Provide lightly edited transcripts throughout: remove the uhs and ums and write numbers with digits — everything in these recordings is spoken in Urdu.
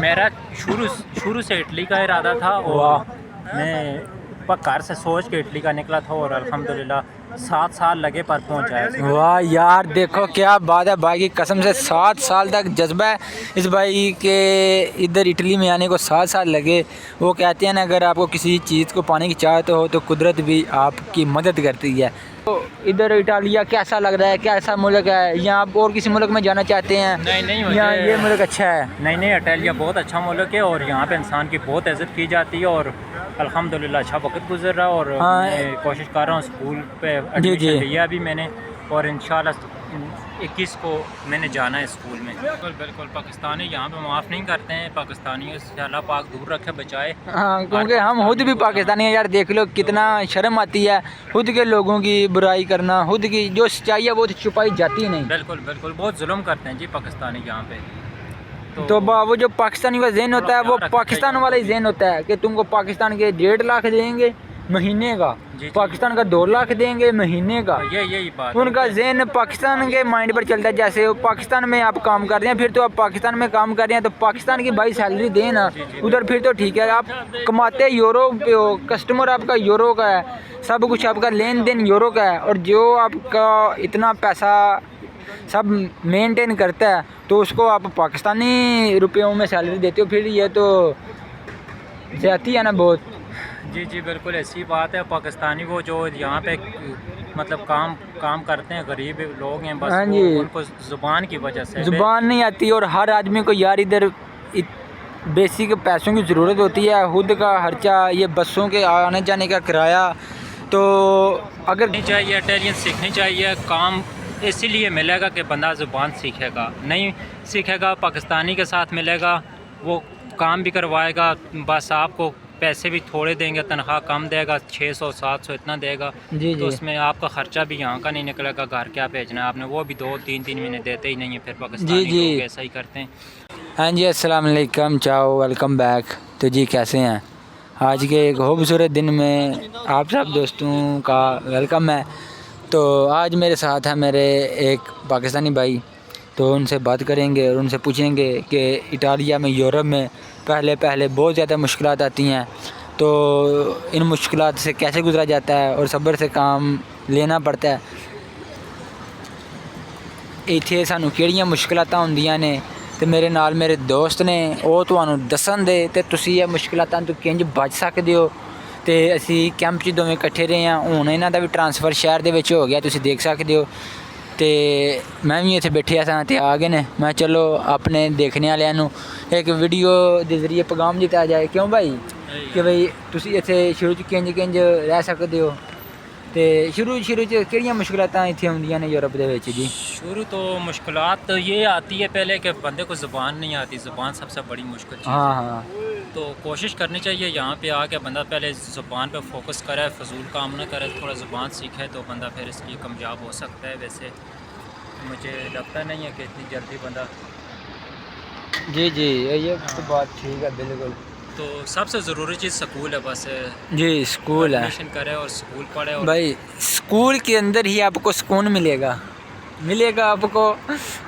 میرا شروع سے اٹلی کا ارادہ تھا اور میں گھر سے سوچ کے اٹلی کا نکلا تھا اور الحمدللہ 7 سال لگے پر پہنچایا۔ واہ یار دیکھو کیا بات ہے، بھائی کی قسم سے 7 سال تک جذبہ ہے اس بھائی کے، ادھر اٹلی میں آنے کو 7 سال لگے۔ وہ کہتے ہیں نا اگر آپ کو کسی چیز کو پانے کی چاہت ہو تو قدرت بھی آپ کی مدد کرتی ہے۔ تو ادھر اٹالیا کیسا لگ رہا ہے، کیسا ملک ہے، یا آپ اور کسی ملک میں جانا چاہتے ہیں؟ نہیں یا یہ ملک اچھا ہے؟ نہیں اٹالیا بہت اچھا ملک ہے اور یہاں پہ انسان کی بہت عزت کی جاتی ہے اور الحمدللہ اچھا وقت گزر رہا ہے اور میں کوشش کر رہا ہوں اسکول پہ ایڈمیشن لیا بھی میں نے اور انشاءاللہ 21 کو میں نے جانا ہے اسکول میں۔ بالکل پاکستانی یہاں پہ معاف نہیں کرتے ہیں، پاکستانیوں سے اللہ پاک دور رکھے بچائے۔ ہاں کیونکہ ہم خود بھی پاکستانی ہیں یار، دیکھ لو کتنا شرم آتی ہے خود کے لوگوں کی برائی کرنا، خود کی جو سچائی ہے وہ چھپائی جاتی نہیں۔ بالکل بہت ظلم کرتے ہیں جی پاکستانی یہاں پہ۔ تو وہ جو پاکستانی کا ذہن ہوتا ہے وہ پاکستان والا ہی ذہن ہوتا ہے کہ تم کو پاکستان کے 1.5 لاکھ دیں گے مہینے کا، پاکستان کا 2 لاکھ دیں گے مہینے کا۔ یہی بات ان کا ذہن پاکستان کے مائنڈ پر چلتا ہے، جیسے پاکستان میں آپ کام کر رہے ہیں پھر تو آپ پاکستان میں کام کر رہے ہیں تو پاکستان کی بھائی سیلری دیں نا ادھر، پھر تو ٹھیک ہے۔ آپ کماتے یورو پہ ہو، کسٹمر آپ کا یورو کا ہے، سب کچھ آپ کا لین دین یورو کا ہے، اور جو آپ کا اتنا پیسہ سب مینٹین کرتا ہے تو اس کو آپ پاکستانی روپیوں میں سیلری دیتے ہو، پھر یہ تو زیادتی ہے نا بہت۔ جی بالکل ایسی بات ہے۔ پاکستانی وہ جو یہاں پہ مطلب کام کرتے ہیں، غریب لوگ ہیں، بس ان کو زبان کی وجہ سے زبان نہیں آتی، اور ہر آدمی کو یار ادھر بیسک پیسوں کی ضرورت ہوتی ہے، خود کا خرچہ، یہ بسوں کے آنے جانے کا کرایہ، تو اگر نہیں چاہیے اٹیلین سیکھنی چاہیے۔ کام اسی لیے ملے گا کہ بندہ زبان سیکھے گا، نہیں سیکھے گا پاکستانی کے ساتھ ملے گا، وہ کام بھی کروائے گا، بس آپ کو پیسے بھی تھوڑے دیں گے، تنخواہ کم دے گا، 600 700 اتنا دے گا، تو اس میں آپ کا خرچہ بھی یہاں کا نہیں نکلے گا، گھر کیا بھیجنا ہے آپ نے، وہ بھی 2-3 مہینے دیتے ہی نہیں ہیں، پھر پاکستانی لوگ ایسا ہی کرتے ہیں۔ ہاں جی السلام علیکم، چاؤ ویلکم بیک۔ تو جی کیسے ہیں؟ آج کے ایک خوبصورت دن میں آپ سب دوستوں کا ویلکم ہے۔ تو آج میرے ساتھ ہے میرے ایک پاکستانی بھائی، تو ان سے بات کریں گے اور ان سے پوچھیں گے کہ اٹالیا میں، یورپ میں پہلے بہت زیادہ مشکلات آتی ہیں، تو ان مشکلات سے کیسے گزرا جاتا ہے اور صبر سے کام لینا پڑتا ہے۔ ਇੱਥੇ ਸਾਨੂੰ ਕਿਹੜੀਆਂ ਮੁਸ਼ਕਲਾਤਾਂ ਹੁੰਦੀਆਂ ਨੇ ਤੇ ਮੇਰੇ ਨਾਲ ਮੇਰੇ ਦੋਸਤ ਨੇ ਉਹ ਤੁਹਾਨੂੰ ਦੱਸਣਗੇ ਤੇ ਤੁਸੀਂ ਇਹ ਮੁਸ਼ਕਲਾਤਾਂ ਤੋਂ ਕਿੰਝ ਬਚ ਸਕਦੇ ਹੋ। ਤੇ ਅਸੀਂ ਕੈਂਪ 'ਚ ਦੋਵੇਂ ਇਕੱਠੇ ਰਹੇ ਹਾਂ, ਹੁਣ ਇਹਨਾਂ ਦਾ ਵੀ ਟ੍ਰਾਂਸਫਰ ਸ਼ਹਿਰ ਦੇ ਵਿੱਚ ਹੋ ਗਿਆ, ਤੁਸੀਂ ਦੇਖ ਸਕਦੇ ਹੋ। ਤੇ ਮੈਂ ਵੀ ਇੱਥੇ ਬੈਠਿਆ ਸਾਂ ਤੇ ਆ ਗਏ ਨੇ, ਮੈਂ ਚਲੋ ਆਪਣੇ ਦੇਖਣੇ ਵਾਲਿਆਂ ਨੂੰ ਇੱਕ ਵੀਡੀਓ ਦੇ ਜ਼ਰੀਏ ਪੈਗਾਮ ਦਿੱਤਾ ਜਾਏ, ਕਿਉਂ ਭਾਈ, ਕਿ ਬਈ ਤੁਸੀਂ ਇੱਥੇ ਸ਼ੁਰੂ 'ਚ ਕਿੰਝ ਰਹਿ ਸਕਦੇ ਹੋ। ਤੇ ਸ਼ੁਰੂ 'ਚ ਕਿਹੜੀਆਂ ਮੁਸ਼ਕਲਾਤਾਂ ਇੱਥੇ ਹੁੰਦੀਆਂ ਨੇ ਯੂਰਪ ਦੇ ਵਿੱਚ ਜੀ؟ شروع تو مشکلات تو یہ آتی ہے پہلے کہ بندے کو زبان نہیں آتی، زبان سب سے بڑی مشکل چیز ہے۔ ہاں تو کوشش کرنی چاہیے یہاں پہ آ کے بندہ پہلے زبان پہ فوکس کرے، فضول کام نہ کرے، تھوڑا زبان سیکھے تو بندہ پھر اس لیے کامیاب ہو سکتا ہے۔ ویسے مجھے لگتا نہیں ہے کہ اتنی جلدی بندہ جی یہ تو بات ٹھیک ہے بالکل۔ تو سب سے ضروری چیز سکول ہے، بس جی اسکول ہے، ایڈمیشن کرے اور سکول پڑھے، اور بھائی اسکول کے اندر ہی آپ کو سکون ملے گا آپ کو۔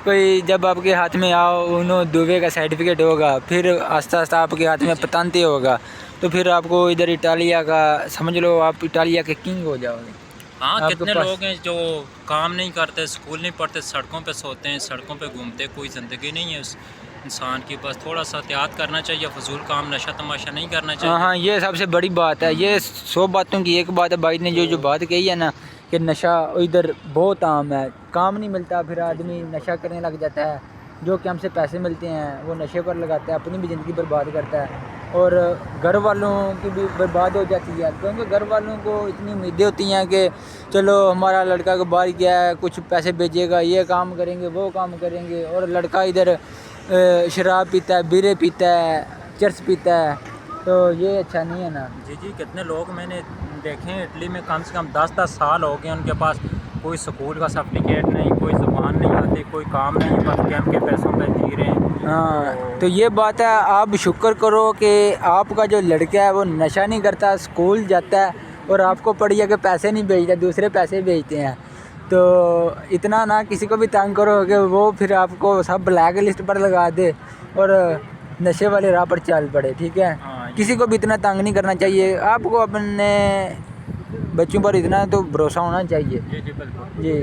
کوئی جب آپ کے ہاتھ میں انہوں دوبے کا سرٹیفکیٹ ہوگا، پھر آہستہ آہستہ آپ کے ہاتھ میں پتانتے ہوگا، تو پھر آپ کو ادھر اٹالیا کا سمجھ لو آپ اٹالیا کے کنگ ہو جاؤ گے۔ ہاں کتنے لوگ ہیں جو کام نہیں کرتے، اسکول نہیں پڑھتے، سڑکوں پہ سوتے ہیں، سڑکوں پہ گھومتے، کوئی زندگی نہیں ہے اس انسان کی، بس تھوڑا سا احتیاط کرنا چاہیے، فضول کام نشہ تماشا نہیں کرنا چاہیے۔ ہاں یہ سب سے بڑی بات ہے، یہ 100 باتوں کی ایک بات ہے بھائی نے جو بات کہی ہے نا، کہ نشہ ادھر بہت عام ہے، کام نہیں ملتا پھر آدمی نشہ کرنے لگ جاتا ہے، جو کہ ہم سے پیسے ملتے ہیں وہ نشے پر لگاتا ہے، اپنی بھی زندگی برباد کرتا ہے، اور گھر والوں کی بھی برباد ہو جاتی ہے، کیونکہ گھر والوں کو اتنی امیدیں ہوتی ہیں کہ چلو ہمارا لڑکا کو باہر گیا ہے، کچھ پیسے بھیجے گا، یہ کام کریں گے وہ کام کریں گے، اور لڑکا ادھر شراب پیتا ہے، بیرے پیتا ہے، چرس پیتا ہے، تو یہ اچھا نہیں ہے نا۔ جی کتنے لوگ میں نے دیکھے ہیں اٹلی میں، کم سے کم 10 سال ہو گئے ان کے پاس کوئی سکول کا سرٹیفکیٹ نہیں، کوئی زبان نہیں آتی، کوئی کام نہیں، بس کیمپ کے پیسوں پہ جی رہے ہیں۔ ہاں تو یہ بات ہے، آپ شکر کرو کہ آپ کا جو لڑکا ہے وہ نشہ نہیں کرتا، اسکول جاتا ہے، اور آپ کو پڑھیا کہ پیسے نہیں بھیجتا، دوسرے پیسے بھیجتے ہیں، تو اتنا نہ کسی کو بھی تنگ کرو کہ وہ پھر آپ کو سب بلیک لسٹ پر لگا دے، اور نشے والے راہ پر چل پڑے. ٹھیک ہے, ہاں کسی کو بھی اتنا تنگ نہیں کرنا چاہیے. آپ کو اپنے بچوں پر اتنا تو بھروسہ ہونا چاہیے. جی بالکل. جی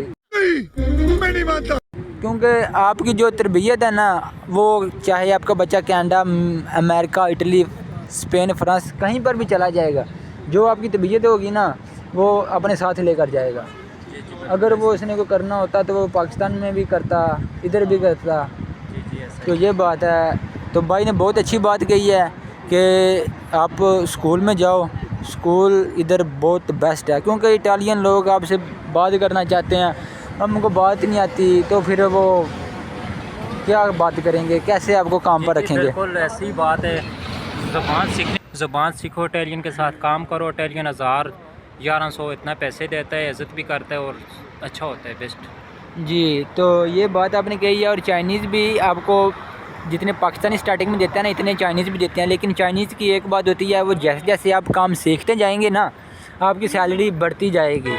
میں نہیں مانتا. کیونکہ آپ کی جو تربیت ہے نا, وہ چاہے آپ کا بچہ کینیڈا, امریکہ, اٹلی, اسپین, فرانس کہیں پر بھی چلا جائے گا, جو آپ کی تربیت ہوگی نا وہ اپنے ساتھ لے کر جائے گا. اگر وہ اس نے کو کرنا ہوتا تو وہ پاکستان میں بھی کرتا, ادھر بھی کرتا. تو یہ بات ہے. تو بھائی نے بہت اچھی بات کہی ہے کہ آپ اسکول میں جاؤ, اسکول ادھر بہت بیسٹ ہے. کیونکہ اٹالین لوگ آپ سے بات کرنا چاہتے ہیں, ہم کو بات نہیں آتی تو پھر وہ کیا بات کریں گے, کیسے آپ کو کام پر رکھیں گے. بالکل ایسی بات ہے. زبان سیکھو, اٹیلین کے ساتھ کام کرو. اٹیلین 1000-1100 اتنا پیسے دیتا ہے, عزت بھی کرتا ہے اور اچھا ہوتا ہے, بیسٹ. جی تو یہ بات آپ نے کہی ہے. اور چائنیز بھی آپ کو جتنے پاکستانی اسٹارٹنگ میں دیتے ہیں نا, اتنے چائنیز بھی دیتے ہیں. لیکن چائنیز کی ایک بات ہوتی ہے, وہ جیسے جیسے آپ کام سیکھتے جائیں گے نا, آپ کی سیلری بڑھتی جائے گی.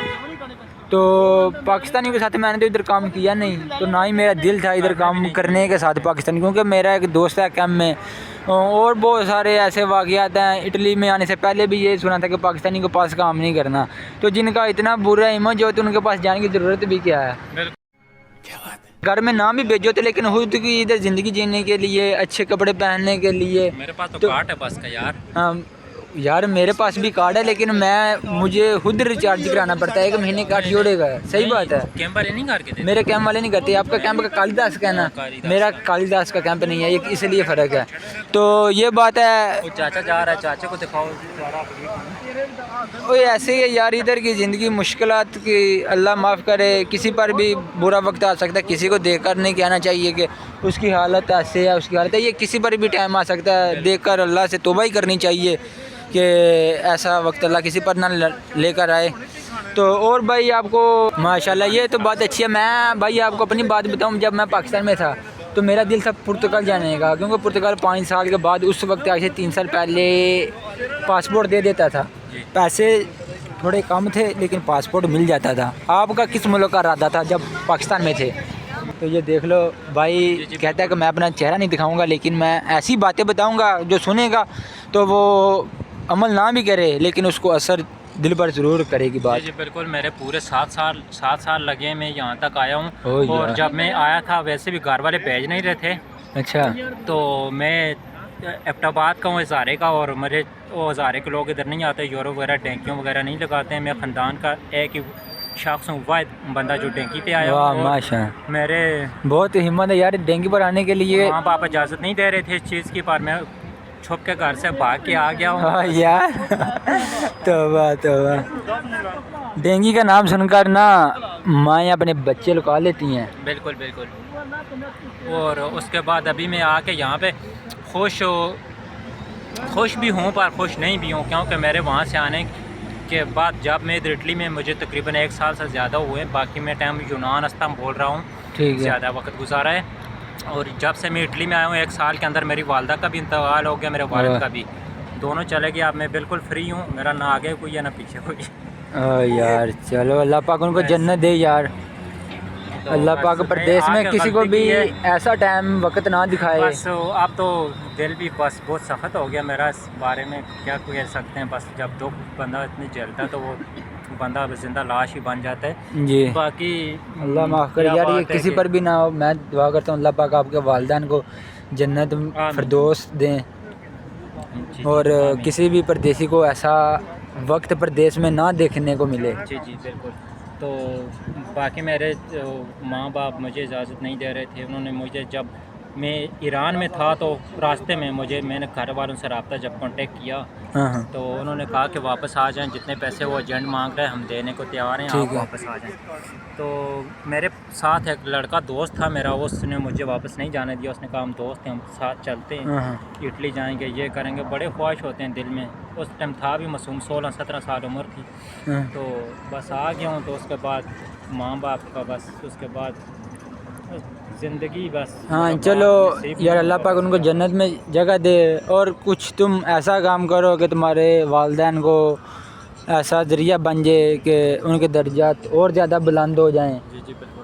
تو پاکستانیوں کے ساتھ میں نے تو ادھر کام کیا نہیں, تو نہ ہی میرا دل تھا ادھر کام کرنے کے ساتھ پاکستانی. کیونکہ میرا ایک دوست ہے کیمپ میں, اور بہت سارے ایسے واقعات ہیں. اٹلی میں آنے سے پہلے بھی یہ سنا تھا کہ پاکستانی کے پاس کام نہیں کرنا. تو جن کا اتنا برا امیج ہو تو ان کے پاس جانے کی ضرورت بھی کیا ہے. گھر میں نام بھی بھیجو تھے, لیکن خود کی ادھر زندگی جینے کے لیے, اچھے کپڑے پہننے کے لیے. میرے پاس تو کارڈ ہے بس کا یار. یار میرے پاس بھی کارڈ ہے, لیکن مجھے خود ریچارج کرانا پڑتا ہے. ایک مہینے کارڈ جوڑے گا. صحیح بات ہے. کیمپ والے نہیں کر کے دیتے. میرے کیمپ والے نہیں کرتے. آپ کا کیمپ کا کالی داس کا ہے نا, میرا کالی داس کا کیمپ نہیں ہے, یہ اس لیے فرق ہے. تو یہ بات ہے. وہ چاچا جا رہا ہے, چاچے کو دکھاؤ. وہ ایسے ہی ہے یار, ادھر کی زندگی مشکلات کی اللہ معاف کرے. کسی پر بھی برا وقت آ سکتا ہے, کسی کو دیکھ کر نہیں کہنا چاہیے کہ اس کی حالت ایسے ہے, اس کی حالت ہے. یہ کسی پر بھی ٹائم آ سکتا ہے. دیکھ کر اللہ سے توبہ ہی کرنی چاہیے کہ ایسا وقت اللہ کسی پر نہ لے کر آئے. تو اور بھائی آپ کو ماشاءاللہ یہ تو بات اچھی ہے. میں بھائی آپ کو اپنی بات بتاؤں, جب میں پاکستان میں تھا تو میرا دل تھا پرتگال جانے کا. کیونکہ پرتگال 5 سال کے بعد, اس وقت آج سے 3 سال پہلے پاسپورٹ دے دیتا تھا. پیسے تھوڑے کم تھے لیکن پاسپورٹ مل جاتا تھا. آپ کا کس ملک کا ارادہ تھا جب پاکستان میں تھے؟ تو یہ دیکھ لو بھائی کہتا ہے کہ میں اپنا چہرہ نہیں دکھاؤں گا, لیکن میں ایسی باتیں بتاؤں گا جو سنے گا تو وہ عمل نہ بھی کرے, لیکن اس کو اثر دل پر ضرور کرے گی بات. جی بالکل. میرے پورے 7 سال لگے, میں یہاں تک آیا ہوں. اوہ اور یار. جب میں آیا تھا ویسے بھی گھر والے بھیج نہیں رہے تھے. اچھا. تو میں ایبٹ آباد کا ہوں, ہزارے کا. اور میرے وہ ہزارے کے لوگ ادھر نہیں آتے, یورو وغیرہ ڈینکیوں وغیرہ نہیں لگاتے ہیں. میں خاندان کا ایک ہی شخص ہوں, واحد بندہ جو ڈینکی پہ آیا واہ ہوں. ماشاء, میرے بہت ہمت ہے یار ڈینگی پر آنے کے لیے. ماں باپ اجازت نہیں دے رہے تھے اس چیز کی, پر میں چھپ کے گھر سے بھاگ کے آ گیا ہوں. ہاں یار توبہ توبہ. ڈینگی کا نام سن کر نا مائیں اپنے بچے لکا لیتی ہیں. بالکل بالکل. اور اس کے بعد ابھی میں آ کے یہاں پہ خوش بھی ہوں پر خوش نہیں بھی ہوں. کیونکہ میرے وہاں سے آنے کے بعد جب میں ادھر اٹلی میں مجھے تقریباً 1 سال سے زیادہ ہوئے. باقی میں ٹائم یونان استم بول رہا ہوں, ٹھیک ہے. زیادہ وقت گزارا ہے. اور جب سے میں اٹلی میں آیا ہوں 1 سال کے اندر میری والدہ کا بھی انتقال ہو گیا, میرے والد کا بھی, دونوں چلے گئے. اب میں بالکل فری ہوں, میرا نہ آگے کوئی ہے نہ پیچھے کوئی. یار چلو اللہ پاک ان کو جنت دے یار. اللہ پاک پردیس میں کسی کو بھی ایسا ٹائم وقت نہ دکھائے. بس اب تو دل بھی بس بہت سخت ہو گیا میرا اس بارے میں, کیا کہہ سکتے ہیں. بس جب دکھ بندہ اتنے جلتا ہے تو وہ بندہ زندہ لاش ہی بن جاتا ہے. جی باقی اللہ معاف کرے یار, یہ کسی پر بھی نہ ہو. میں دعا کرتا ہوں اللہ پاک آپ کے والدین کو جنت فردوس دیں. اور کسی بھی پردیسی کو ایسا وقت پردیس میں نہ دیکھنے کو ملے. جی جی بالکل. تو باقی میرے ماں باپ مجھے اجازت نہیں دے رہے تھے. انہوں نے مجھے, جب میں ایران میں تھا تو راستے میں میں نے گھر والوں سے رابطہ جب کانٹیکٹ کیا تو انہوں نے کہا کہ واپس آ جائیں, جتنے پیسے وہ ایجنٹ مانگ رہے ہیں ہم دینے کو تیار ہیں, آپ واپس آ جائیں. تو میرے ساتھ ایک لڑکا دوست تھا میرا, اس نے مجھے واپس نہیں جانے دیا. اس نے کہا ہم دوست ہیں, ہم ساتھ چلتے ہیں, اٹلی جائیں گے, یہ کریں گے. بڑے خواہش ہوتے ہیں دل میں. اس ٹائم تھا بھی معصوم, 16-17 سال عمر تھی. تو بس آ گیا ہوں. تو اس کے بعد ماں باپ کا بس اس کے بعد زندگی بس. ہاں چلو یار اللہ پاک ان کو جنت میں جگہ دے. اور کچھ تم ایسا کام کرو کہ تمہارے والدین کو ایسا ذریعہ بن جائے کہ ان کے درجات اور زیادہ بلند ہو جائیں. جی جی بالکل.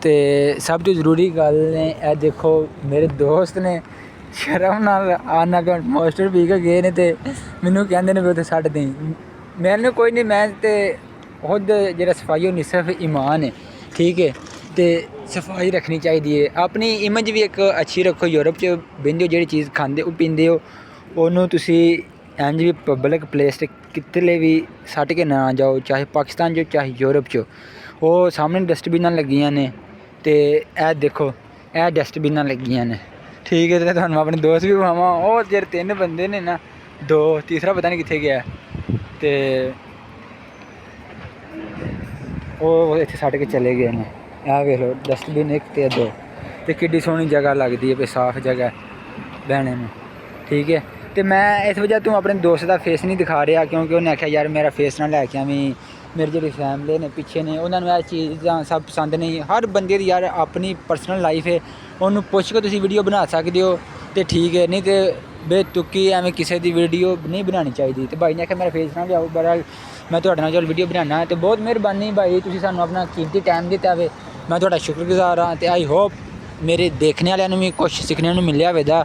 ਤੇ ਸਭ ਤੋਂ ਜ਼ਰੂਰੀ ਗੱਲ ਨੇ ਇਹ ਦੇਖੋ ਮੇਰੇ ਦੋਸਤ ਨੇ ਸ਼ਰਮ ਨਾਲ ਆਨਾ ਪਿਆ ਮਾਸਟਰ ਪੀ ਕੇ ਗਏ ਨੇ ਤੇ ਮੈਨੂੰ ਕਹਿੰਦੇ ਨੇ ਵੀ ਉੱਥੇ ਛੱਡ ਦੇਈ। ਮੈਨੂੰ ਕੋਈ ਨਹੀਂ, ਮੈਂ ਤੇ ਖੁਦ ਜਿਹੜਾ ਸਫਾਈ ਉਹ ਨਿਸਫ ਈਮਾਨ ਹੈ। ਠੀਕ ਹੈ, ਤੇ ਸਫਾਈ ਰੱਖਣੀ ਚਾਹੀਦੀ ਹੈ, ਆਪਣੀ ਇਮੇਜ ਵੀ ਇੱਕ ਅੱਛੀ ਰੱਖੋ। ਯੂਰਪ 'ਚ ਬਹਿੰਦੇ ਹੋ, ਜਿਹੜੀ ਚੀਜ਼ ਖਾਂਦੇ ਉਹ ਪੀਂਦੇ ਹੋ, ਉਹਨੂੰ ਤੁਸੀਂ ਇੰਝ ਵੀ ਪਬਲਿਕ ਪਲੇਸ 'ਤੇ ਕਿਤੇ ਵੀ ਸੱਟ ਕੇ ਨਾ ਜਾਓ, ਚਾਹੇ ਪਾਕਿਸਤਾਨ 'ਚ ਚਾਹੇ ਯੂਰਪ 'ਚ। ਉਹ ਸਾਹਮਣੇ ਡਸਟਬਿਨਾਂ ਲੱਗੀਆਂ ਨੇ ਤੇ ਇਹ ਦੇਖੋ ਇਹ ਡਸਟਬਿਨਾਂ ਲੱਗੀਆਂ ਨੇ। ਠੀਕ ਹੈ, ਤੇ ਤੁਹਾਨੂੰ ਆਪਣੇ ਦੋਸਤ ਵੀ ਵਿਖਾਵਾਂ, ਉਹ ਜਿਹੜੇ ਤਿੰਨ ਬੰਦੇ ਨੇ ਨਾ, ਦੋ ਤੀਸਰਾ ਪਤਾ ਨਹੀਂ ਕਿੱਥੇ ਗਿਆ, ਤੇ ਉਹ ਇੱਥੇ ਛੱਡ ਕੇ ਚਲੇ ਗਏ ਨੇ। ਇਹ ਵੇਖ ਲਓ ਡਸਟਬਿਨ ਇੱਕ ਤੇ ਦੋ, ਤੇ ਕਿੱਡੀ ਸੋਹਣੀ ਜਗ੍ਹਾ ਲੱਗਦੀ ਹੈ ਵੀ ਸਾਫ਼ ਜਗ੍ਹਾ ਬਹਿਣੇ ਨੂੰ। ਠੀਕ ਹੈ, ਤੇ ਮੈਂ ਇਸ ਵਜ੍ਹਾ ਤੋਂ ਆਪਣੇ ਦੋਸਤ ਦਾ ਫੇਸ ਨਹੀਂ ਦਿਖਾ ਰਿਹਾ, ਕਿਉਂਕਿ ਉਹਨੇ ਆਖਿਆ ਯਾਰ ਮੇਰਾ ਫੇਸ ਨਾ ਲੈ ਕੇ ਆਵੀਂ, ਮੇਰੀ ਜਿਹੜੀ ਫੈਮਿਲੀ ਨੇ ਪਿੱਛੇ ਨੇ ਉਹਨਾਂ ਨੂੰ ਇਹ ਚੀਜ਼ਾਂ ਸਭ ਪਸੰਦ ਨਹੀਂ। ਹਰ ਬੰਦੇ ਦੀ ਯਾਰ ਆਪਣੀ ਪਰਸਨਲ ਲਾਈਫ ਹੈ, ਉਹਨੂੰ ਪੁੱਛ ਕੇ ਤੁਸੀਂ ਵੀਡੀਓ ਬਣਾ ਸਕਦੇ ਹੋ ਤੇ ਠੀਕ ਹੈ, ਨਹੀਂ ਤੇ ਬੇਤੁਕੀ ਐਵੇਂ ਕਿਸੇ ਦੀ ਵੀਡੀਓ ਨਹੀਂ ਬਣਾਉਣੀ ਚਾਹੀਦੀ। ਤੇ ਭਾਈ ਨੇ ਆਖਿਆ ਮੇਰਾ ਫੇਸ ਨਾ ਲਿਆਓ, ਬੜਾ ਮੈਂ ਤੁਹਾਡੇ ਨਾਲ ਚਲ ਵੀਡੀਓ ਬਣਾਉਣਾ, ਤੇ ਬਹੁਤ ਮਿਹਰਬਾਨੀ ਭਾਈ, ਤੁਸੀਂ ਸਾਨੂੰ ਆਪਣਾ ਕੀਮਤੀ ਟਾਈਮ ਦਿੱਤਾ ਵੇ, ਮੈਂ ਤੁਹਾਡਾ ਸ਼ੁਕਰਗੁਜ਼ਾਰ ਹਾਂ। ਤੇ ਆਈ ਹੋਪ ਮੇਰੇ ਦੇਖਣੇ ਵਾਲਿਆਂ ਨੂੰ ਵੀ ਕੁਛ ਸਿੱਖਣੇ ਨੂੰ ਮਿਲਿਆ ਹੋਵੇਗਾ।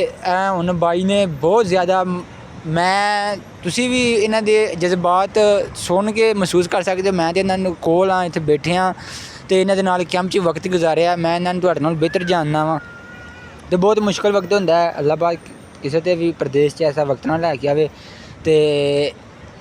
ਇਹ ਹੁਣ ਬਾਈ ਨੇ ਬਹੁਤ ਜ਼ਿਆਦਾ, ਮੈਂ ਤੁਸੀਂ ਵੀ ਇਹਨਾਂ ਦੇ ਜਜ਼ਬਾਤ ਸੁਣ ਕੇ ਮਹਿਸੂਸ ਕਰ ਸਕਦੇ ਹੋ। ਮੈਂ ਤੇ ਇਹਨਾਂ ਨੂੰ ਕੋਲ ਆ, ਇੱਥੇ ਬੈਠੇ ਹਾਂ ਤੇ ਇਹਨਾਂ ਦੇ ਨਾਲ ਕੈਂਪ 'ਚ ਵਕਤ ਗੁਜ਼ਾਰਿਆ। ਮੈਂ ਇਹਨਾਂ ਨੂੰ ਤੁਹਾਡੇ ਨਾਲ ਬਿਹਤਰ ਜਾਣਦਾ ਵਾਂ, ਤੇ ਬਹੁਤ ਮੁਸ਼ਕਲ ਵਕਤ ਹੁੰਦਾ ਹੈ। ਅੱਲਾਹ ਪਾਕ ਕਿਸੇ ਤੇ ਵੀ ਪ੍ਰਦੇਸ਼ 'ਚ ਐਸਾ ਵਕਤ ਨਾ ਲੈ ਕੇ ਆਵੇ। ਤੇ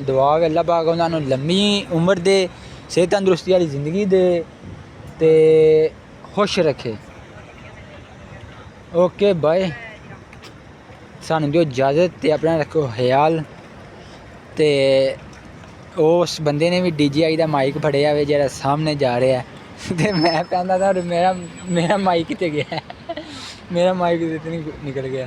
ਦੁਆ ਹੈ ਅੱਲਾਹ ਪਾਕ ਉਹਨਾਂ ਨੂੰ ਲੰਮੀ ਉਮਰ ਦੇ, ਸਿਹਤ ਤੰਦਰੁਸਤੀ ਵਾਲੀ ਜ਼ਿੰਦਗੀ ਦੇ ਤੇ ਖੁਸ਼ ਰੱਖੇ। ਓਕੇ ਬਾਏ, ਸਾਨੂੰ ਦਿਓ ਇਜਾਜ਼ਤ ਤੇ ਆਪਣਾ ਰੱਖੋ ਖਿਆਲ। ਤੇ ਉਸ ਬੰਦੇ ਨੇ ਵੀ DJI ਦਾ ਮਾਈਕ ਫੜਿਆ ਵੇ ਜਿਹੜਾ ਸਾਹਮਣੇ ਜਾ ਰਿਹਾ, ਤੇ ਮੈਂ ਕਹਿੰਦਾ ਤਾਂ ਮੇਰਾ ਮਾਈਕ ਕਿੱਥੇ ਗਿਆ, ਮੇਰਾ ਮਾਈਕ ਕਿਤੇ ਨਹੀਂ ਨਿਕਲ ਗਿਆ।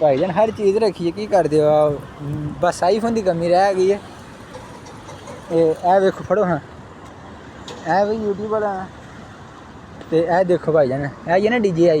ਭਾਈ ਜਾਨ, ਹਰ ਚੀਜ਼ ਰੱਖੀ ਹੈ, ਕੀ ਕਰਦੇ ਹੋ ਆ, ਬਸ ਆਈਫੋਨ ਦੀ ਕਮੀ ਰਹਿ ਗਈ ਹੈ। ਇਹ ਵੇਖੋ ਫੜੋ, ਹਾਂ ਇਹ ਵੀ YouTube ਵਾਲਾ, ਤੇ ਇਹ ਦੇਖੋ ਭਾਈ ਜਾਨ, ਇਹ ਹੀ ਹੈ ਨਾ DJI।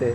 ਤੇ।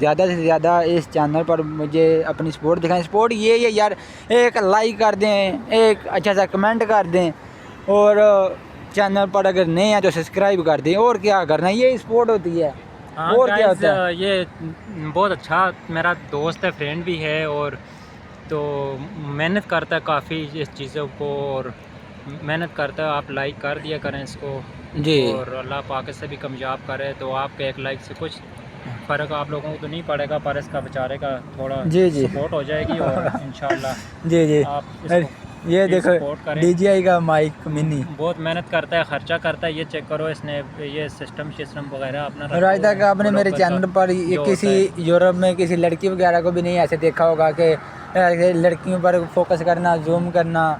زیادہ سے زیادہ اس چینل پر مجھے اپنی سپورٹ دکھائیں. سپورٹ یہ ہے یار, ایک لائک کر دیں, ایک اچھا سا کمنٹ کر دیں, اور چینل پر اگر نہیں ہے تو سبسکرائب کر دیں. اور کیا کرنا ہے, یہ سپورٹ ہوتی ہے. ہاں اور کیا guys, ہوتا ہے. یہ بہت اچھا میرا دوست ہے, فرینڈ بھی ہے, اور تو محنت کرتا ہے کافی اس چیزوں کو, اور محنت کرتا ہے. آپ لائک کر دیا کریں اس کو, جی اور اللہ پاک سے بھی کامیاب کرے. تو آپ کے ایک لائک سے کچھ فرق آپ لوگوں کو تو نہیں پڑے گا, پر اس کا بیچارے کا تھوڑا جی جی سپورٹ ہو جائے گی, اور انشاءاللہ جی جی. آپ اس کو یہ please دیکھو support کریں. ڈی جی آئی کا مائک منی بہت محنت کرتا ہے, خرچہ کرتا ہے. یہ چیک کرو اس نے یہ سسٹم وغیرہ اپنا رکھا راج ہوا تک ہے. آپ نے میرے بلاگر کا چینل پر جو کسی ہوتا ہے. یورپ میں کسی لڑکی وغیرہ کو بھی نہیں ایسے دیکھا ہوگا کہ لڑکیوں پر فوکس کرنا, زوم کرنا,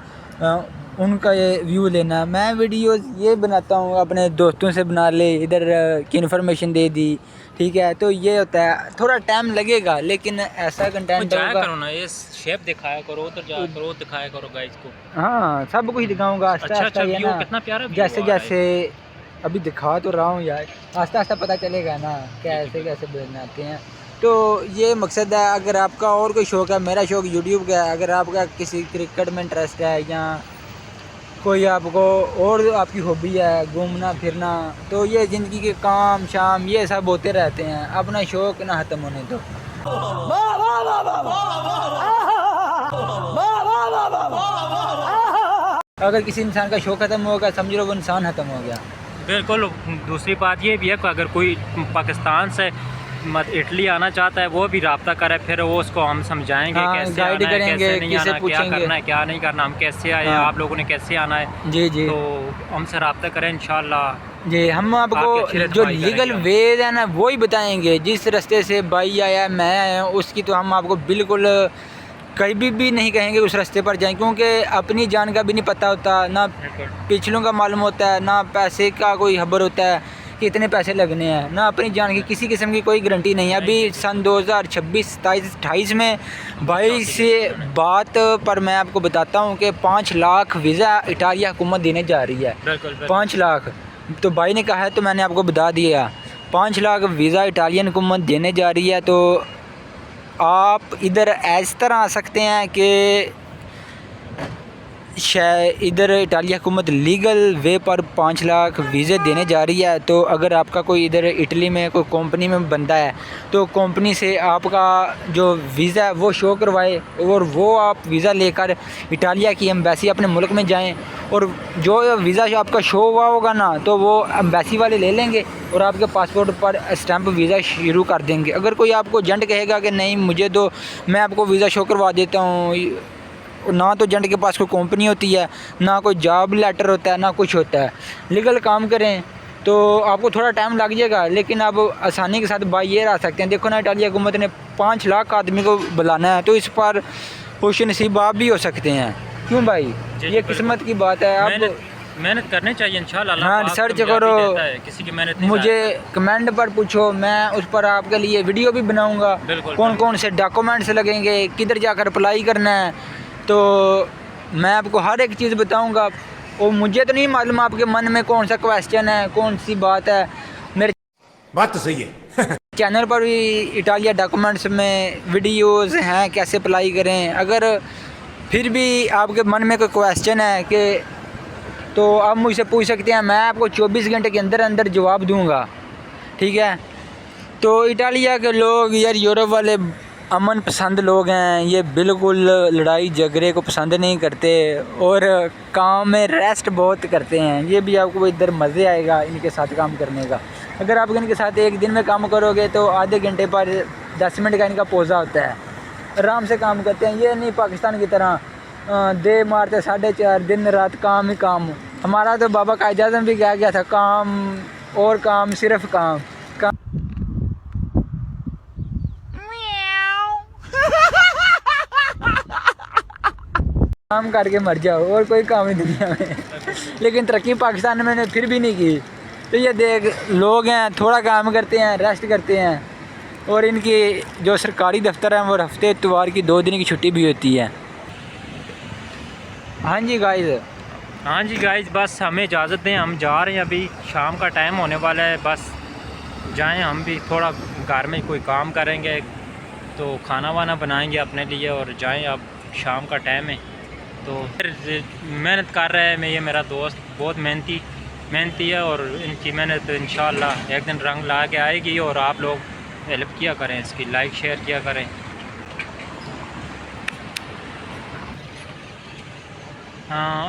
ان کا یہ ویو لینا. میں ویڈیوز یہ بناتا ہوں اپنے دوستوں سے بنا لے, ادھر کی انفارمیشن دے دی, ٹھیک ہے. تو یہ ہوتا ہے, تھوڑا ٹائم لگے گا لیکن ایسا کنٹینٹ جایا ہوگا. کرو نا, یہ شیپ دکھایا کرو, ادھر جایا کرو, دکھایا کرو گائز کو. ہاں سب کچھ دکھاؤں گا آہستہ اچھا آہستہ. اچھا یہ ویو, نا کتنا پیارا ویو جیسے آ رہا ہے. جیسے ابھی دکھا تو رہا ہوں یار, آہستہ آہستہ پتہ چلے گا نا کیسے کیسے بناتے ہیں. تو یہ مقصد ہے. اگر آپ کا اور کوئی شوق ہے, میرا شوق یوٹیوب کا ہے, اگر آپ کا کسی کرکٹ میں انٹرسٹ ہے, یا کوئی آپ کو اور آپ کی ہابی ہے گھومنا پھرنا, تو یہ زندگی کے کام شام یہ سب ہوتے رہتے ہیں, اپنا شوق نہ ختم ہونے دو. اگر کسی انسان کا شوق ختم ہوگا سمجھ لو وہ انسان ختم ہو گیا. بالکل. دوسری بات یہ بھی ہے کہ اگر کوئی پاکستان سے اٹلی آنا چاہتا ہے, وہ بھی رابطہ کرے, پھر وہ اس کو ہم سمجھائیں گے ہاں, کیسے گائیڈ آنا ہے, کریں گے, کیسے نہیں کسے آنا, کیا پوچھیں گے. کرنا ہے, کیا نہیں کرنا, ہم کیسے آئے, ہاں. آپ لوگوں نے کیسے آنا ہے. جی جی تو ہم سے رابطہ کریں انشاءاللہ. جی, ہم آپ آپ کو کی اچھی جو رہنمائی کریں لیگل گے. ویز ہے نا وہی بتائیں گے. جس رستے سے بھائی آیا, میں آیا ہوں, اس کی تو ہم آپ کو بالکل کبھی بھی نہیں کہیں گے اس راستے پر جائیں, کیونکہ اپنی جان کا بھی نہیں پتہ ہوتا, نہ پچھلوں کا معلوم ہوتا ہے, نہ پیسے کا کوئی خبر ہوتا ہے کہ اتنے پیسے لگنے ہیں, نہ اپنی جان کی کسی قسم کی کوئی گارنٹی نہیں ہے. ابھی سن 2026 27 28 میں بھائی سے بات پر میں آپ کو بتاتا ہوں کہ 5 لاکھ ویزا اٹالیہ حکومت دینے جا رہی ہے. بالکل 5 لاکھ تو بھائی نے کہا ہے, تو میں نے آپ کو بتا دیا. 5 لاکھ ویزا اٹالین حکومت دینے جا رہی ہے. تو آپ ادھر اس طرح آ سکتے ہیں کہ ادھر اٹالیہ حکومت لیگل وے پر 5 لاکھ ویزے دینے جا رہی ہے. تو اگر آپ کا کوئی ادھر اٹلی میں کوئی کمپنی میں بندہ ہے, تو کمپنی سے آپ کا جو ویزا ہے وہ شو کروائے, اور وہ آپ ویزا لے کر اٹالیہ کی ایمبیسی اپنے ملک میں جائیں, اور جو ویزا جو آپ کا شو ہوا ہوگا نا, تو وہ ایمبیسی والے لے لیں گے اور آپ کے پاسپورٹ پر اسٹیمپ ویزا شروع کر دیں گے. اگر کوئی آپ کو ایجنٹ کہے گا کہ نہیں مجھے تو میں آپ کو ویزا شو کروا دیتا ہوں, نہ تو ایجنٹ کے پاس کوئی کمپنی ہوتی ہے, نہ کوئی جاب لیٹر ہوتا ہے, نہ کچھ ہوتا ہے. لیگل کام کریں تو آپ کو تھوڑا ٹائم لگ جائے گا, لیکن آپ آسانی کے ساتھ بائی ایئر آ سکتے ہیں. دیکھو نا, اٹالیہ حکومت نے 5 لاکھ آدمی کو بلانا ہے, تو اس پر خوش نصیب آپ بھی ہو سکتے ہیں. کیوں بھائی, یہ قسمت کی بات ہے. آپ محنت کرنی چاہیے انشاءاللہ. اللہ ہاں, پاک ریسرچ کامیابی کرو, دیتا ہے, کسی کی محنت نہیں مجھے ضائع. کمنٹ پر پوچھو, میں اس پر آپ کے لیے ویڈیو بھی بناؤں گا. بالکل. کون کون سے ڈاکومنٹس لگیں گے, کدھر جا کر اپلائی کرنا ہے, تو میں آپ کو ہر ایک چیز بتاؤں گا. اور مجھے تو نہیں معلوم آپ کے من میں کون سا کویسچن ہے, کون سی بات ہے. میرے بات تو صحیح ہے. چینل پر بھی اٹالیہ ڈاکومنٹس میں ویڈیوز ہیں کیسے اپلائی کریں. اگر پھر بھی آپ کے من میں کوئی کویسچن ہے کہ, تو آپ مجھ سے پوچھ سکتے ہیں, میں آپ کو 24 گھنٹے کے اندر اندر جواب دوں گا, ٹھیک ہے. تو اٹالیہ کے لوگ یار یورپ والے امن پسند لوگ ہیں, یہ بالکل لڑائی جھگڑے کو پسند نہیں کرتے, اور کام میں ریسٹ بہت کرتے ہیں. یہ بھی آپ کو ادھر مزے آئے گا ان کے ساتھ کام کرنے کا. اگر آپ ان کے ساتھ ایک دن میں کام کرو گے تو آدھے گھنٹے پر 10 منٹ کا ان کا پوزا ہوتا ہے, آرام سے کام کرتے ہیں. یہ نہیں پاکستان کی طرح دے مارتے 4.5 دن رات کام ہی کام. ہمارا تو بابا قائد اعظم بھی کہا گیا تھا, کام اور کام, صرف کام. کام کر کے مر جاؤ, اور کوئی کام نہیں دنیا میں. لیکن ترقی پاکستان میں نے پھر بھی نہیں کی. تو یہ دیکھ لوگ ہیں, تھوڑا کام کرتے ہیں, ریسٹ کرتے ہیں, اور ان کی جو سرکاری دفتر ہیں وہ ہفتے اتوار کی 2 دن کی چھٹی بھی ہوتی ہے. ہاں جی گائز, بس ہمیں اجازت دیں, ہم جا رہے ہیں, ابھی شام کا ٹائم ہونے والا ہے. بس جائیں ہم بھی, تھوڑا گھر میں کوئی کام کریں گے تو کھانا وانا بنائیں گے اپنے لیے اور جائیں. اب شام کا ٹائم ہے تو پھر محنت کر رہا ہے. یہ میرا دوست بہت محنتی ہے اور ان کی محنت انشاءاللہ ایک دن رنگ لا کے آئے گی. اور آپ لوگ ہیلپ کیا کریں, اس کی لائک شیئر کیا کریں. ہاں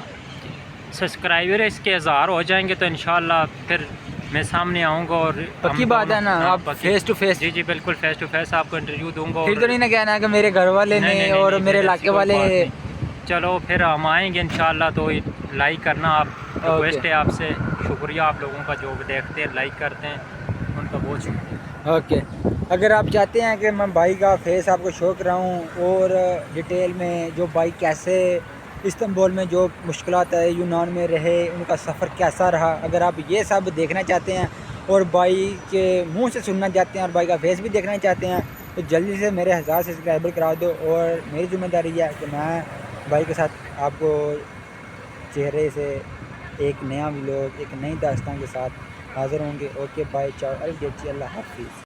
سبسکرائبر اس کے 1000 ہو جائیں گے تو انشاءاللہ پھر میں سامنے آؤں گا. اور پکی بات ہے نا, آپ فیس ٹو فیس. جی بالکل فیس ٹو فیس آپ کو انٹرویو دوں گا. پھر تو نہیں نا کہنا کہ میرے گھر والے نے اور میرے علاقے والے. چلو پھر ہم آئیں گے انشاءاللہ. تو لائک کرنا آپ, ریکویسٹ ہے آپ سے. شکریہ آپ لوگوں کا جو دیکھتے ہیں لائک کرتے ہیں, ان کا بہت شکریہ. اوکے, اگر آپ چاہتے ہیں کہ میں بھائی کا فیس آپ کو شو کراؤں اور ڈیٹیل میں جو بھائی کیسے استنبول میں جو مشکلات ہے, یونان میں رہے, ان کا سفر کیسا رہا, اگر آپ یہ سب دیکھنا چاہتے ہیں اور بھائی کے منہ سے سننا چاہتے ہیں اور بھائی کا فیس بھی دیکھنا چاہتے ہیں تو جلدی سے میرے 1000 سبسکرائبر کرا دو. اور میری ذمہ داری ہے کہ میں بھائی کے ساتھ آپ کو چہرے سے ایک نیا ولاگ, ایک نئی داستان کے ساتھ حاضر ہوں گے. اوکے بھائی, چاؤ, اللہ حافظ.